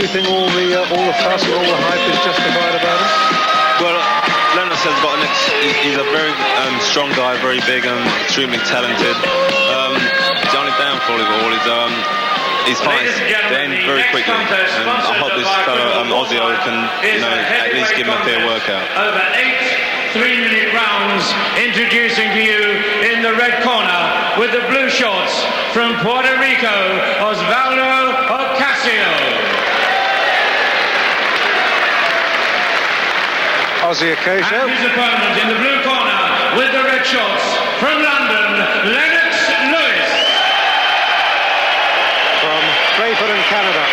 you think all the fuss and all the hype is justified about him? Well, Lennox has got he's a very strong guy, very big and extremely talented. The only downfall of all is his fights they end very quickly. And I hope this fellow Ossie can, at least give him a fair workout. Over 8 3-minute rounds. Introducing to you in the red corner with the blue shorts from Puerto Rico, Osvaldo Ocasio. Ossie Ocasio. And his opponent in the blue corner with the red shorts from London, Lennox. From Crayford in Canada.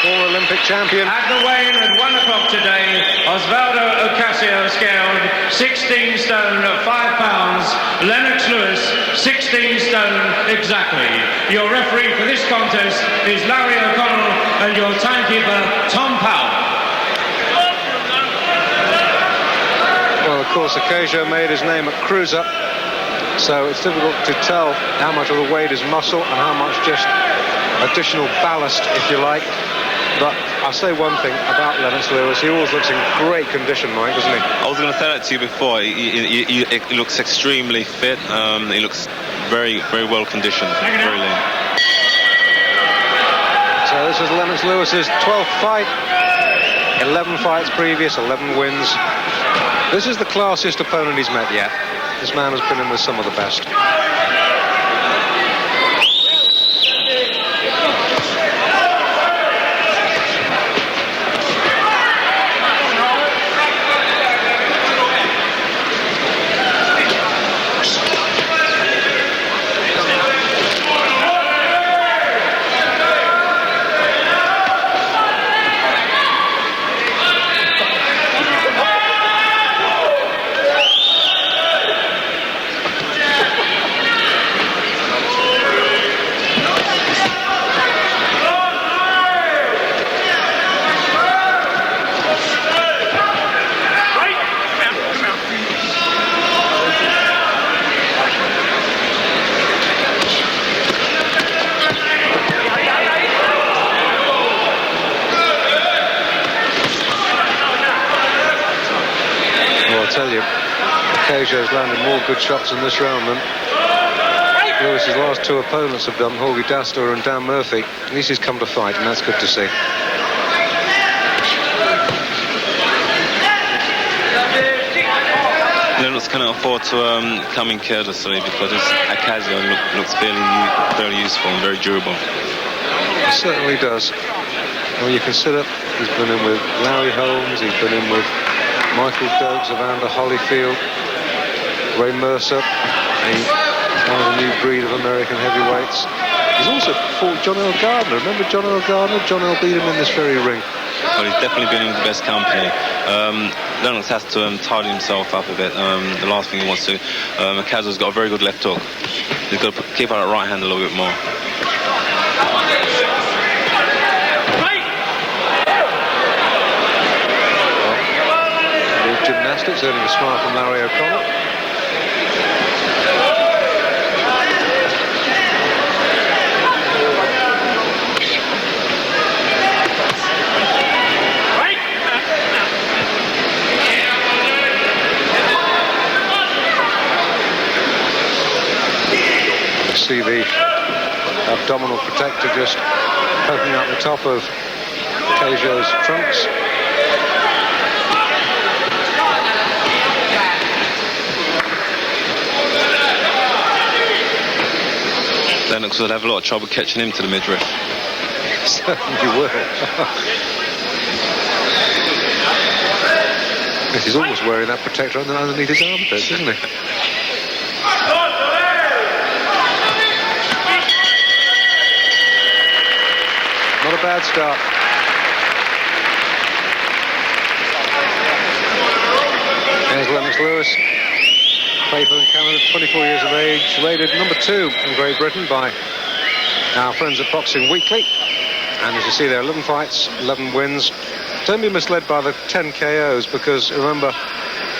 Former Olympic champion. At the weigh-in at 1 o'clock today, Osvaldo Ocasio scaled 16 stone 5 pounds. Lennox Lewis, 16 stone exactly. Your referee for this contest is Larry O'Connell and your timekeeper, Tom Powell. Well, of course, Ocasio made his name at cruiser, so it's difficult to tell how much of the weight is muscle and how much just additional ballast, if you like. But I'll say one thing about Lennox Lewis. He always looks in great condition, Mike, doesn't he? I was going to say that to you before. He looks extremely fit. He looks very, very well conditioned. Very lean. So this is Lennox Lewis's 12th fight. 11 fights previous, 11 wins. This is the classiest opponent he's met yet. This man has been in with some of the best. Ocasio's landed more good shots in this round than Lewis's last two opponents have done, Jorge Dastor and Dan Murphy. At least he's come to fight, and that's good to see. Lennox cannot afford to come in carelessly because this Ocasio looks fairly useful and very durable. He certainly does. When you consider he's been in with Larry Holmes, he's been in with Michael Dokes, Evander Holyfield, Ray Mercer, one of the new breed of American heavyweights. He's also fought John L. Gardner. Remember John L. Gardner? John L. beat him in this very ring. Well, he's definitely been in the best company. Lennox has to tidy himself up a bit. The last thing he wants to... Ocasio's got a very good left hook. He's got to keep out that right hand a little bit more. Gymnastics, earning a smile from Larry O'Connell. You see the abdominal protector just poking out the top of Ocasio's trunks. Lennox would have a lot of trouble catching him to the midriff. Certainly will. He's almost wearing that protector underneath his armpits, isn't he? Not a bad start. There's Lennox Lewis. Played in Canada, 24 years of age, rated number 2 in Great Britain by our friends at Boxing Weekly. And as you see there, 11 fights, 11 wins. Don't be misled by the 10 KOs, because remember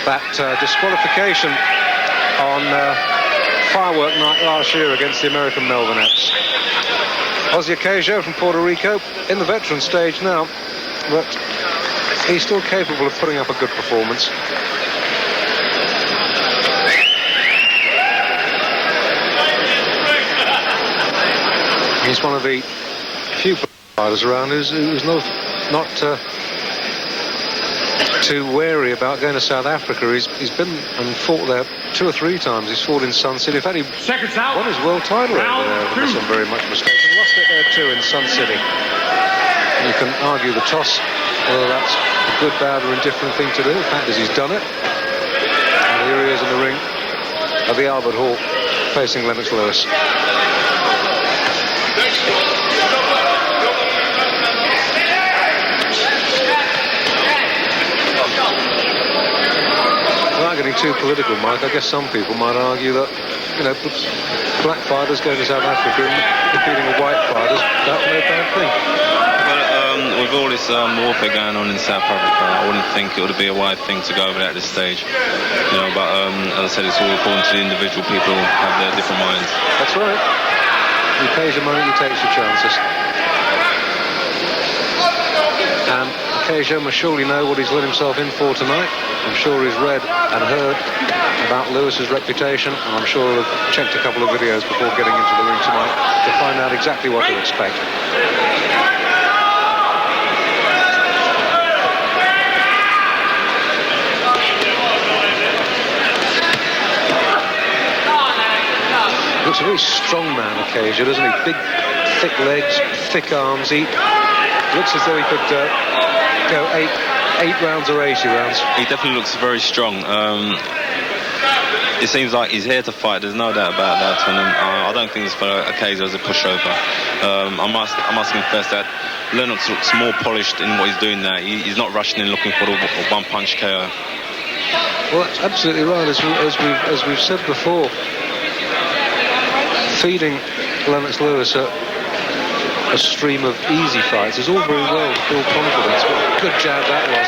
that disqualification on firework night last year against the American Melvinettes. Ossie Ocasio from Puerto Rico in the veteran stage now, but he's still capable of putting up a good performance. He's one of the few fighters around who's not too wary about going to South Africa. He's been and fought there 2 or 3 times. He's fought in Sun City. In fact, he won his world title over there, unless I'm very much mistaken. Lost it there too in Sun City. You can argue the toss, whether that's a good, bad or indifferent thing to do. The fact is he's done it. And here he is in the ring at the Albert Hall facing Lennox Lewis. Without getting too political, Mike, I guess some people might argue that, you know, black fighters going to South Africa and competing with white fighters, that's no bad thing. Well, with all this warfare going on in South Africa, I wouldn't think it would be a wise thing to go over there at this stage. You know, but as I said, it's all according to the individual people who have their different minds. That's right. He pays your money, he takes your chances. And Ocasio must surely know what he's let himself in for tonight. I'm sure he's read and heard about Lewis's reputation, and I'm sure he'll have checked a couple of videos before getting into the ring tonight to find out exactly what to expect. Looks a very strong man, Ocasio, doesn't he? Big, thick legs, thick arms. He looks as though he could go 8 rounds or 80 rounds. He definitely looks very strong. It seems like he's here to fight. There's no doubt about that. And I don't think this fellow Ocasio is a pushover. I must confess that Lennox looks more polished in what he's doing now. He's not rushing in looking for the one-punch KO. Well, that's absolutely right. As we've said before, feeding Lennox Lewis a stream of easy fights is all very well to build confidence. What a good jab that was.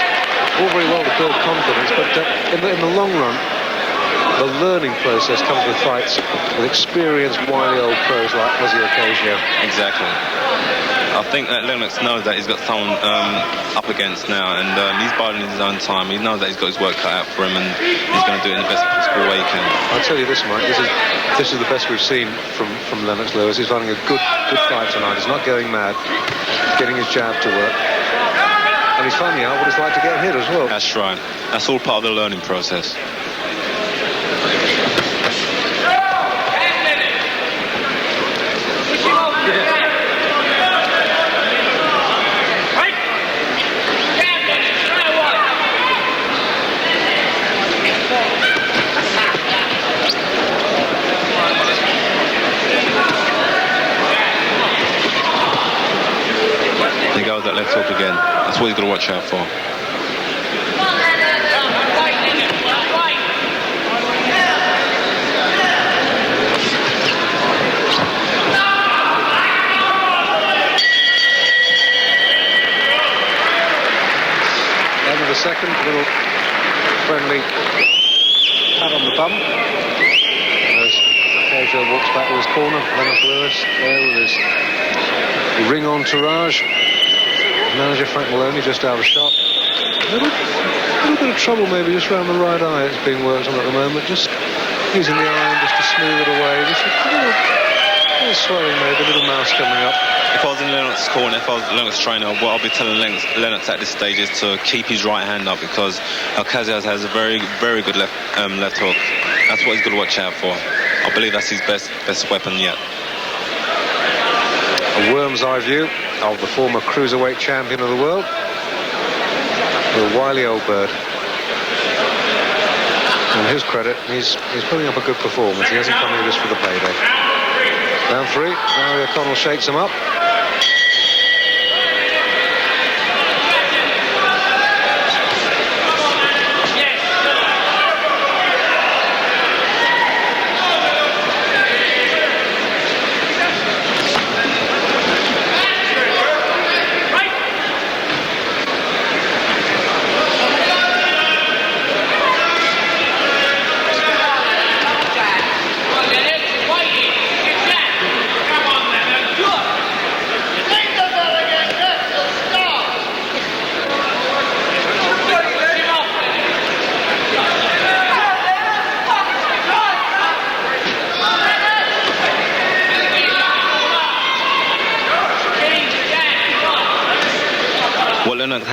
All very well to build confidence, but in the long run, the learning process comes with fights with experienced, wily old pros like Ossie Ocasio. Exactly. I think that Lennox knows that he's got someone up against now, and he's biding his own time. He knows that he's got his work cut out for him, and he's going to do it in the best possible way he can. I'll tell you this, Mike. This is the best we've seen from Lennox Lewis. He's running a good fight tonight. He's not going mad. He's getting his jab to work, and he's finding out what it's like to get hit as well. That's right. That's all part of the learning process. That left hook again. That's what he's got to watch out for. End of the second, little friendly pat on the bum as Ocasio walks back to his corner. Lennox Lewis there with his ring entourage. Manager Frank Maloney just out of shot. A little bit of trouble maybe just around the right eye. It's being worked on at the moment. Just using the iron just to smooth it away. Just a little swelling maybe, a little mouse coming up. If I was in Lennox's corner, if I was Lennox's trainer, what I'll be telling Lennox at this stage is to keep his right hand up, because Ocasio has a very, very good left hook. That's what he's got to watch out for. I believe that's his best weapon yet. A worm's eye view of the former cruiserweight champion of the world, the wily old bird. And his credit, he's putting up a good performance. He hasn't come here just for the payday. Round 3, now O'Connell shakes him up.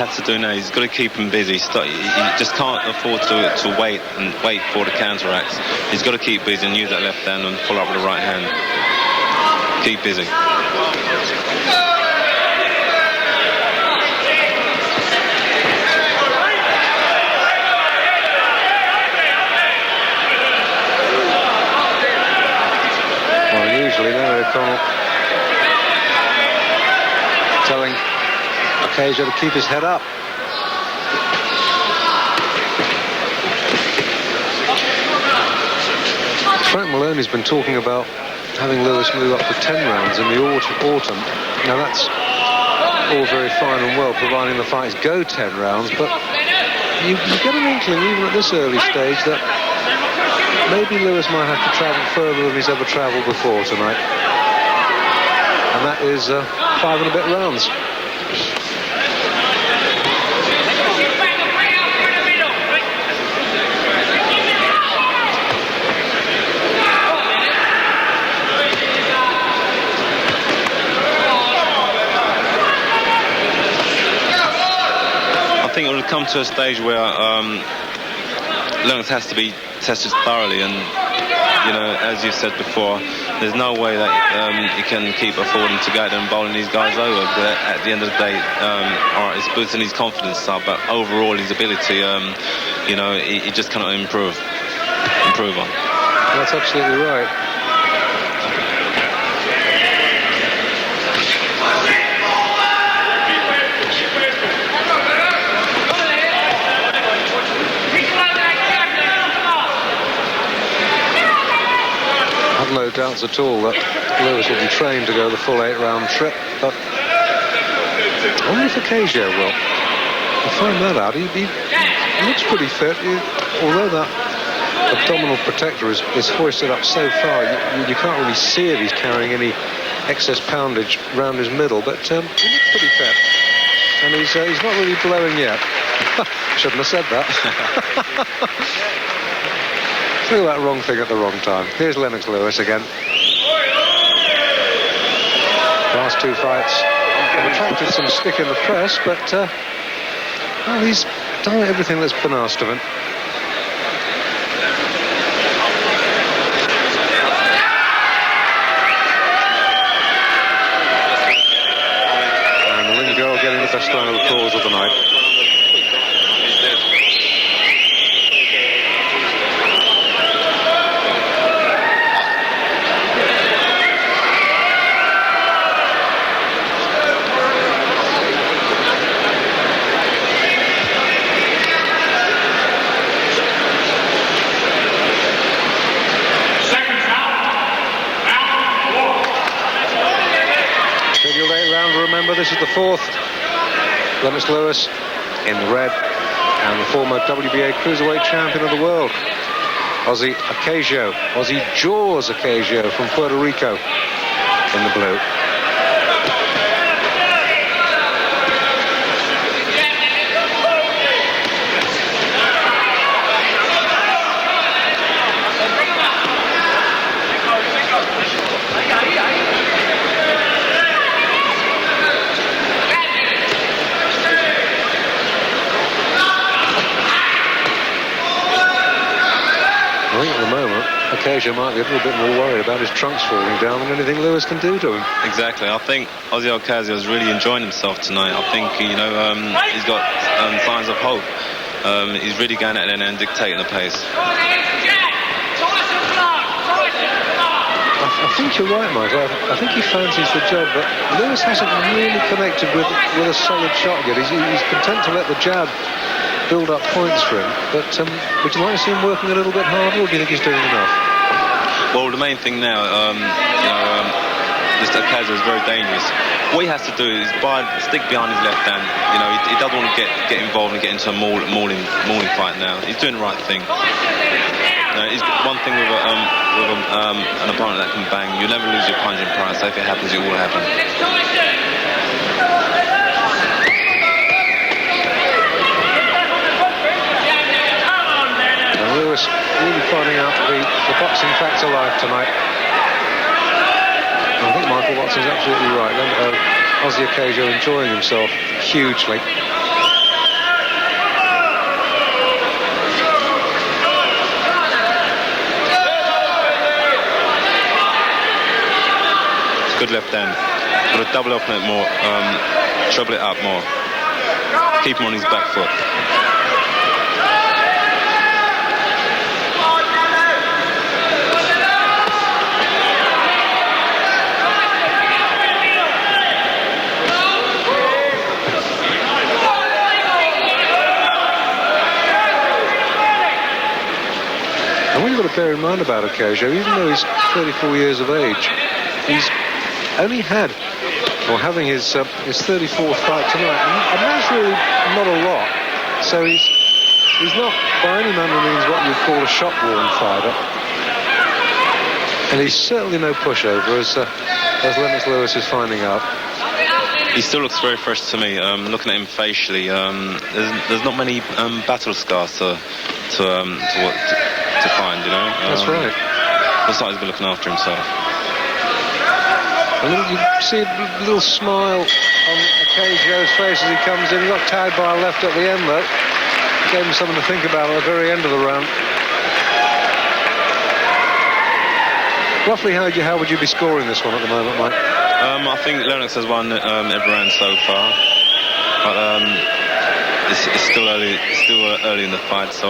has to do now, he's got to keep him busy. He just can't afford to wait for the counteracts. He's got to keep busy and use that left hand and follow up with the right hand. Keep busy. Well, usually Larry O'Connell telling Ocasio to keep his head up. Frank Maloney's been talking about having Lewis move up to 10 rounds in the autumn. Now that's all very fine and well, providing the fights go 10 rounds, but you get an inkling, even at this early stage, that maybe Lewis might have to travel further than he's ever travelled before tonight. And that is 5 and a bit rounds. I think it will come to a stage where Lennox has to be tested thoroughly, and you know, as you said before, there's no way that he can keep affording to go out and bowling these guys over. But at the end of the day, all right, it's boosting his confidence up, but overall his ability, you know, he just cannot improve on. That's absolutely right. No doubts at all that Lewis will be trained to go the full 8-round trip, but I wonder if Ocasio will. We'll find that out. He looks pretty fit. Although that abdominal protector is hoisted up so far, you can't really see if he's carrying any excess poundage round his middle, but he looks pretty fit. And he's not really blowing yet. Shouldn't have said that. Do that wrong thing at the wrong time. Here's Lennox Lewis again. Last 2 fights have attracted some stick in the press, but well, he's done everything that's been asked of him. And the Ring Girl getting the best line of the calls of the night. Remember, this is the 4th. Lennox Lewis in the red, and the former WBA Cruiserweight Champion of the world, Ossie Ocasio, Ossie Jaws Ocasio from Puerto Rico in the blue. I think at the moment, Ocasio might be a little bit more worried about his trunks falling down than anything Lewis can do to him. Exactly. I think Ossie Ocasio is really enjoying himself tonight. I think, you know, he's got signs of hope. He's really going out there and dictating the pace. I think you're right, Michael. I think he fancies the job, but Lewis hasn't really connected with a solid shot yet. He's content to let the jab build up points for him, but would you like to see him working a little bit harder, or do you think he's doing enough? Well, the main thing now, this Ocasio is very dangerous. What he has to do is stick behind his left hand. You know, he doesn't want to get involved and get into a mauling fight now. He's doing the right thing. It's one thing with an opponent that can bang. You never lose your punching power, so if it happens, it will happen. Lewis really finding out the boxing facts of life tonight. I think Michael Watson's absolutely right. Ossie Ocasio enjoying himself hugely. good left hand. Got to double up on it more, treble it up more. Keep him on his back foot. And what you've got to bear in mind about Ocasio, even though he's 34 years of age, he's only had, or having his 34th fight tonight, and that's really not a lot. So he's not by any manner of means what you'd call a shot-worn fighter. And he's certainly no pushover, as Lennox Lewis is finding out. He still looks very fresh to me. Looking at him facially, there's not many battle scars to find, you know. That's right. Looks like he's been looking after himself. And you see a little smile on Ocasio's face as he comes in. He got tagged by a left at the end, though. Gave him something to think about at the very end of the round. Roughly, how would you be scoring this one at the moment, Mike? I think Lennox has won every round so far, but it's still early in the fight, so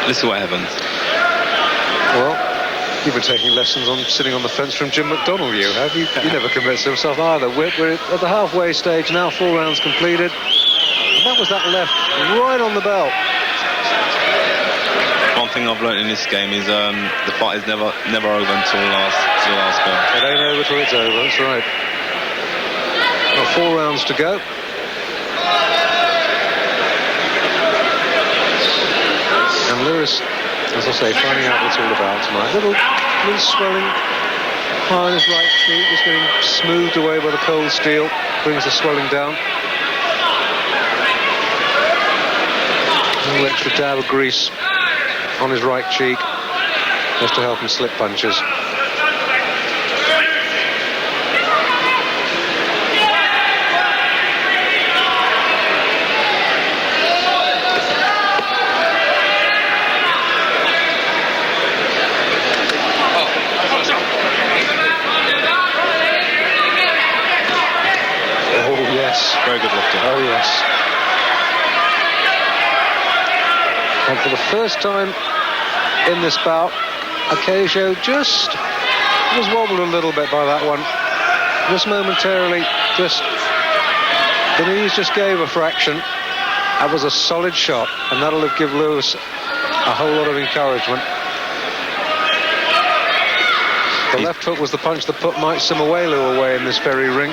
let's see what happens. Well, you've been taking lessons on sitting on the fence from Jim McDonnell, you have. You never commits to himself either. We're at the halfway stage now, 4 rounds completed, and that was that left right on the belt. One thing I've learned in this game is the fight is never over until the last bell. It ain't over till it's over, that's right. Well, 4 rounds to go. And Lewis, as I say, finding out what it's all about tonight. Little swelling high on his right cheek, just getting smoothed away by the cold steel, brings the swelling down. A little extra dab of grease on his right cheek, just to help him slip punches. Very good lifting. Oh, yes. And for the first time in this bout, Ocasio just was wobbled a little bit by that one. Just momentarily, the knees just gave a fraction. That was a solid shot, and that'll have given Lewis a whole lot of encouragement. The left hook was the punch that put Mike Simuelu away in this very ring.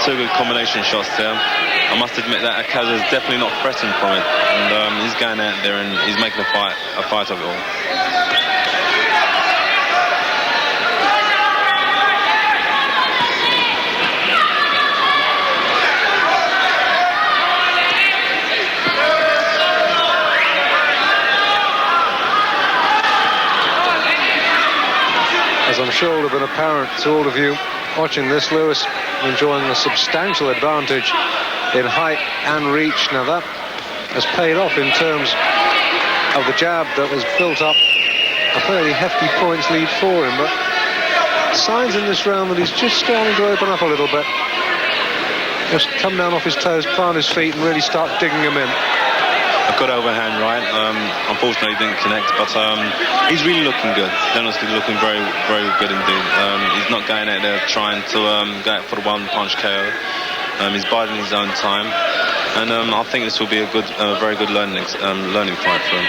Two good combination shots there. I must admit that Ocasio is definitely not threatened from it, and he's going out there and he's making a fight of it all. As I'm sure will have been apparent to all of you watching this, Lewis enjoying a substantial advantage in height and reach. Now that has paid off in terms of the jab that has built up a fairly hefty points lead for him, but signs in this round that he's just starting to open up a little bit. Just come down off his toes, plant his feet and really start digging them in. A good overhand right. Unfortunately didn't connect, but he's really looking good. Lennox is looking very, very good indeed. He's not going out there trying to go out for the one-punch KO. He's biding his own time, and I think this will be a very good learning fight for him.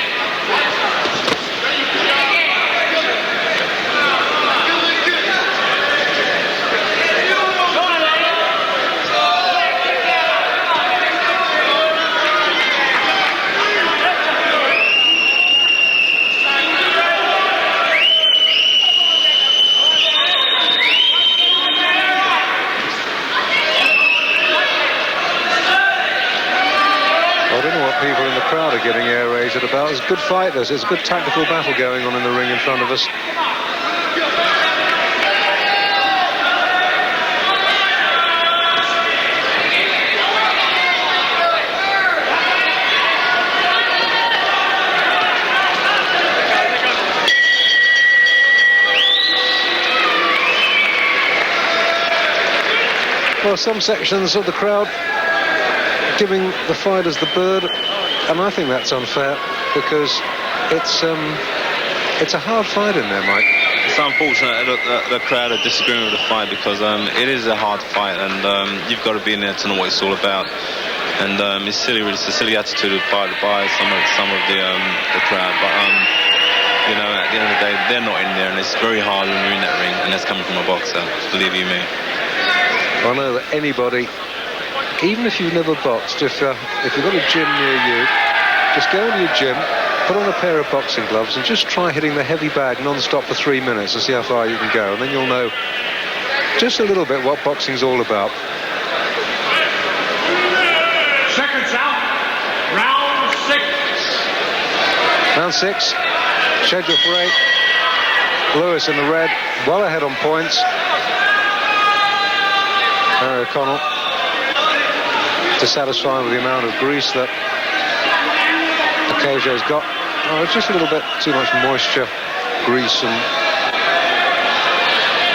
Getting air rated about. It's a good fight, this. It's a good tactical battle going on in the ring in front of us. Well, some sections of the crowd giving the fighters the bird, and I think that's unfair because it's a hard fight in there, Mike. It's unfortunate that the crowd are disagreeing with the fight because it is a hard fight, and you've got to be in there to know what it's all about. And it's silly, really, it's a silly attitude by some of the crowd. But you know, at the end of the day, they're not in there, and it's very hard when you're in that ring, and that's coming from a boxer. Believe you me. I know that anybody, even if you've never boxed, if you've got a gym near you, just go into your gym, put on a pair of boxing gloves, and just try hitting the heavy bag non-stop for 3 minutes and see how far you can go, and then you'll know just a little bit what boxing's all about. Seconds out. Round 6. Round 6. Scheduled for 8. Lewis in the red, well ahead on points. Harry O'Connell dissatisfied with the amount of grease that Ocasio's got. Oh, it's just a little bit too much moisture, grease and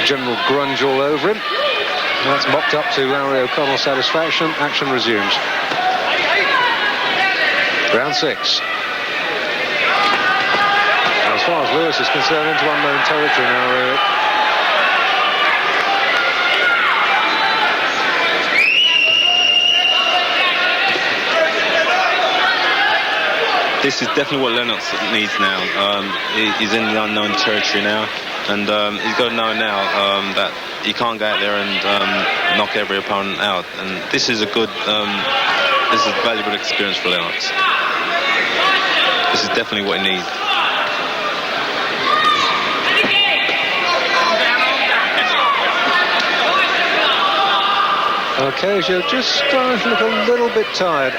general grunge all over him. And that's mopped up to Larry O'Connell's satisfaction. Action resumes. Round 6. As far as Lewis is concerned, into unknown territory now. This is definitely what Lennox needs now. He's in the unknown territory now, and he's got to know now that he can't go out there and knock every opponent out. And this is a good, this is a valuable experience for Lennox. This is definitely what he needs. Ocasio just starting to look a little bit tired.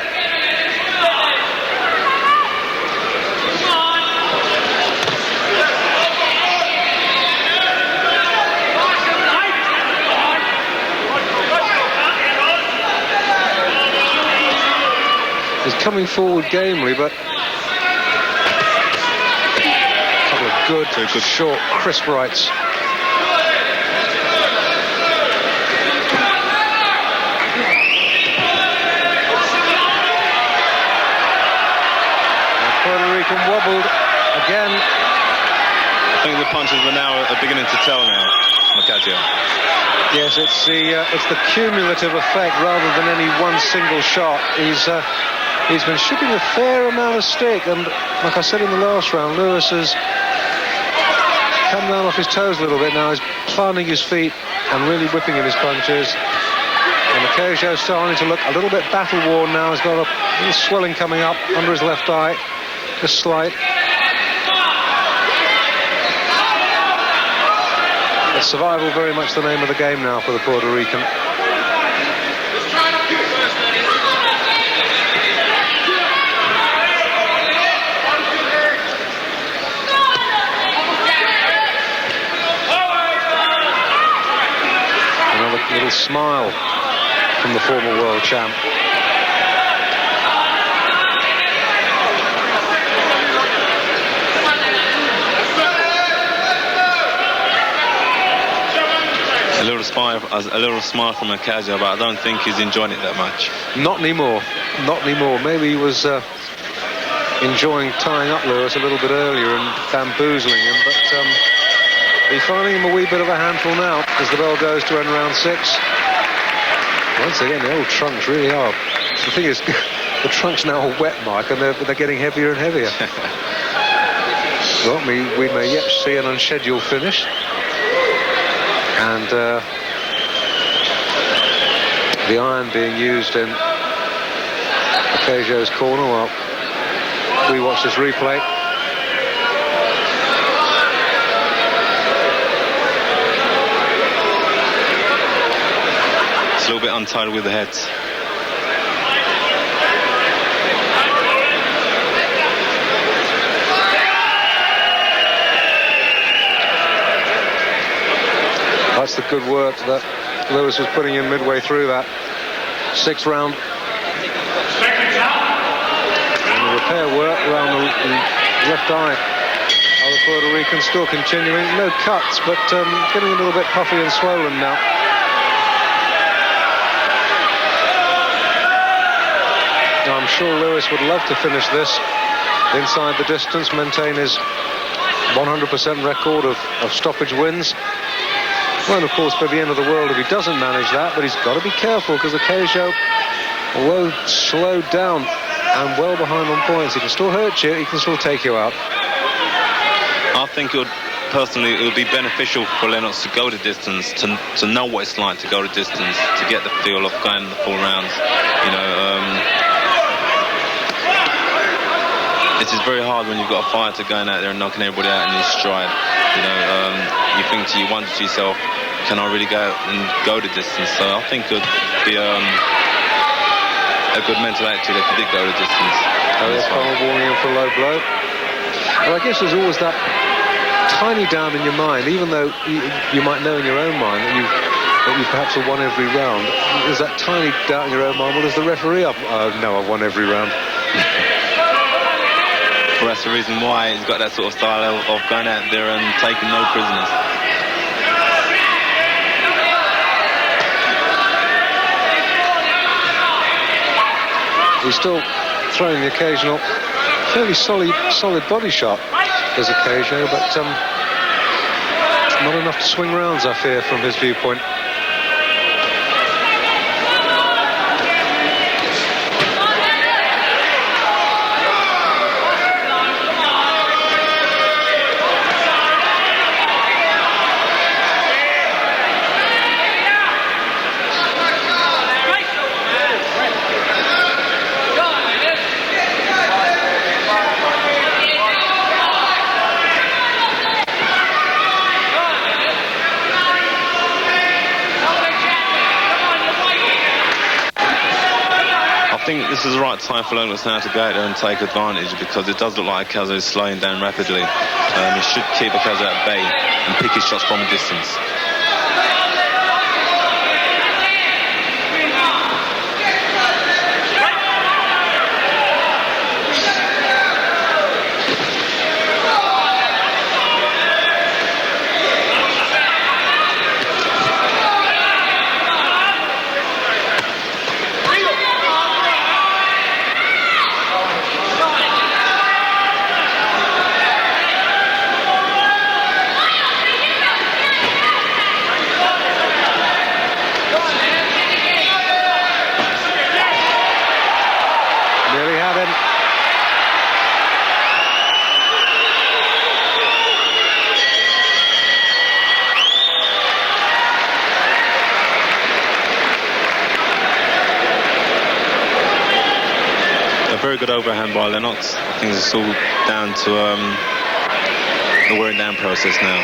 He's coming forward gamely, but a couple of good, short, crisp rights. Puerto Rican wobbled again. I think the punches are beginning to tell now, Ocasio. Yes, it's the cumulative effect rather than any one single shot. He's been shipping a fair amount of stick, and like I said in the last round, Lewis has come down off his toes a little bit now. He's planting his feet and really whipping in his punches. And Ocasio's starting to look a little bit battle-worn now. He's got a little swelling coming up under his left eye. Just slight. But survival very much the name of the game now for the Puerto Rican. Another little smile from the former world champ. A little smile from Ocasio, but I don't think he's enjoying it that much. Not anymore. Not anymore. Maybe he was enjoying tying up Lewis a little bit earlier and bamboozling him, but he's finding him a wee bit of a handful now as the bell goes to end round 6. Once again, the old trunks really are. The thing is, the trunks now are wet, Mike, and they're getting heavier and heavier. Well, we may yet see an unscheduled finish. And the iron being used in Ocasio's corner while we watch this replay. It's a little bit untied with the heads. That's the good work that Lewis was putting in midway through that 6th round. And the repair work around the left eye of the Puerto Rican still continuing. No cuts, but getting a little bit puffy and swollen now. I'm sure Lewis would love to finish this inside the distance, maintain his 100% record of stoppage wins. Well, and of course, by the end of the world, if he doesn't manage that, but he's got to be careful, because Ocasio, although slowed down and well behind on points, he can still hurt you, he can still take you out. I think personally, it would be beneficial for Lennox to go the distance, to know what it's like to go the distance, to get the feel of going the full rounds. You know, it's just very hard when you've got a fighter going out there and knocking everybody out in his stride. You know, you think you wonder to yourself, can I really go out and go the distance? So I think it would be a good mental attitude if he did go the distance. O'Connell warning him for low blow. Well, I guess there's always that tiny doubt in your mind, even though you might know in your own mind that you perhaps have won every round. There's that tiny doubt in your own mind. Well, does the referee up? No, I've won every round. Well, that's the reason why he's got that sort of style of going out there and taking no prisoners. He's still throwing the occasional fairly solid body shot as Ocasio, but not enough to swing rounds, I fear, from his viewpoint. I think this is the right time for Lennox now to go out there and take advantage, because it does look like Ocasio is slowing down rapidly. He should keep Ocasio at bay and pick his shots from a distance. Very good overhand by Lennox. I think it's all down to the wearing down process now.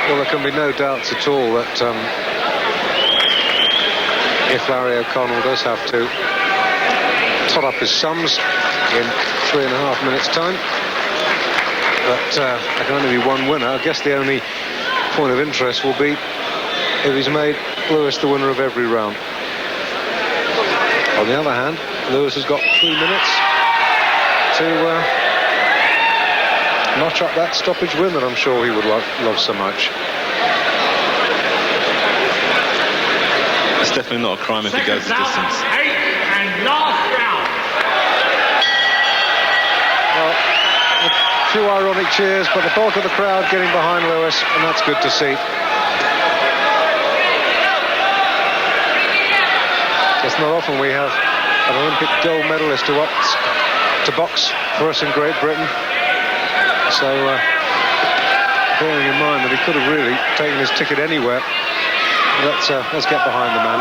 Well, there can be no doubts at all that if Larry O'Connell does have to tot up his sums in 3.5 minutes' time, that there can only be one winner. I guess the only point of interest will be if he's made Lewis the winner of every round. On the other hand, Lewis has got 3 minutes to notch up that stoppage win that I'm sure he would love so much. It's definitely not a crime if he goes the distance. 8th and last round. Well, a few ironic cheers, but the bulk of the crowd getting behind Lewis, and that's good to see. It's not often we have an Olympic gold medalist to box for us in Great Britain. So, bearing in mind that he could have really taken his ticket anywhere, let's get behind the man.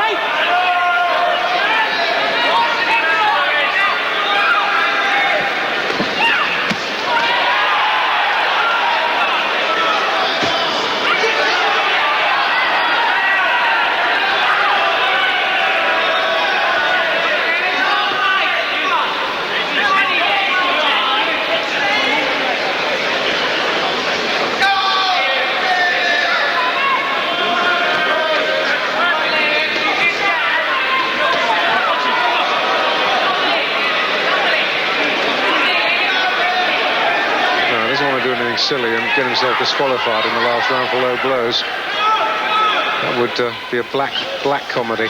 Silly and get himself disqualified in the last round for low blows. That would be a black comedy.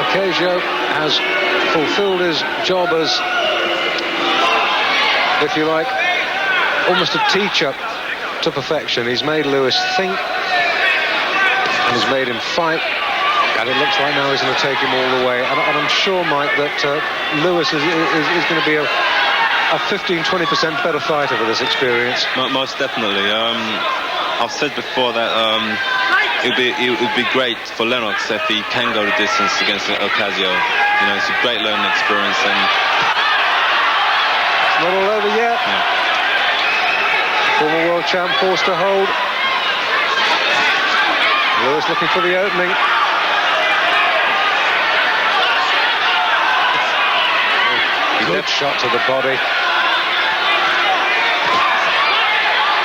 Ocasio has fulfilled his job as, if you like, almost a teacher to perfection. He's made Lewis think, and he's made him fight, and it looks like now he's going to take him all the way. And I'm sure, Mike, that Lewis is going to be a 15-20% better fighter for this experience. Most definitely. I've said before that it would be great for Lennox if he can go the distance against Ocasio. You know, it's a great learning experience, and it's not all over yet. Yeah. Former world champ forced to hold. Lewis looking for the opening. Good shot to the body.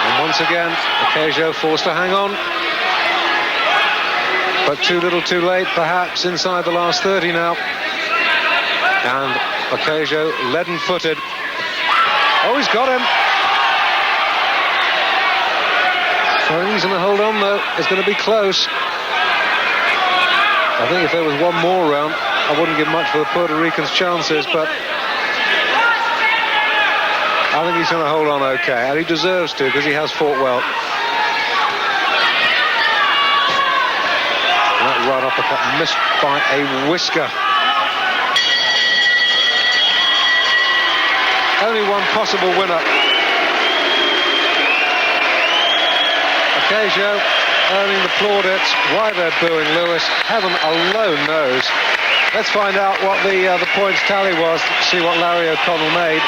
And once again, Ocasio forced to hang on. But too little too late, perhaps, inside the last 30 now. And Ocasio leaden-footed. Oh, he's got him. So he's going to hold on, though. It's going to be close. I think if there was one more round, I wouldn't give much for the Puerto Ricans' chances, but I think he's going to hold on okay, and he deserves to, because he has fought well. That right uppercut missed by a whisker. Only one possible winner. Ocasio earning the plaudits. Why they're booing Lewis, heaven alone knows. Let's find out what the points tally was, see what Larry O'Connell made.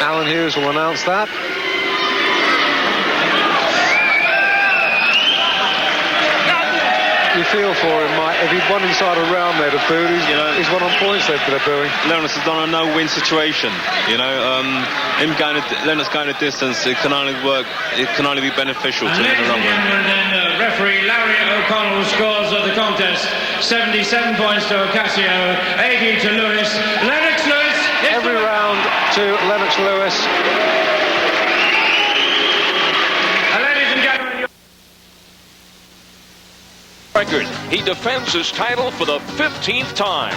Alan Hughes will announce that. You feel for him, Mike. If he'd won inside a round, they'd have booed. He's won on points, they're booing. Lennox has done a no-win situation. You know, Lennox going a distance, it can only work. It can only be beneficial to him in the long run. Then referee Larry O'Connell scores of the contest: 77 points to Ocasio, 80 to Lewis. Lennox Lewis. Every round to Lennox Lewis. Ladies and gentlemen. Record. He defends his title for the 15th time.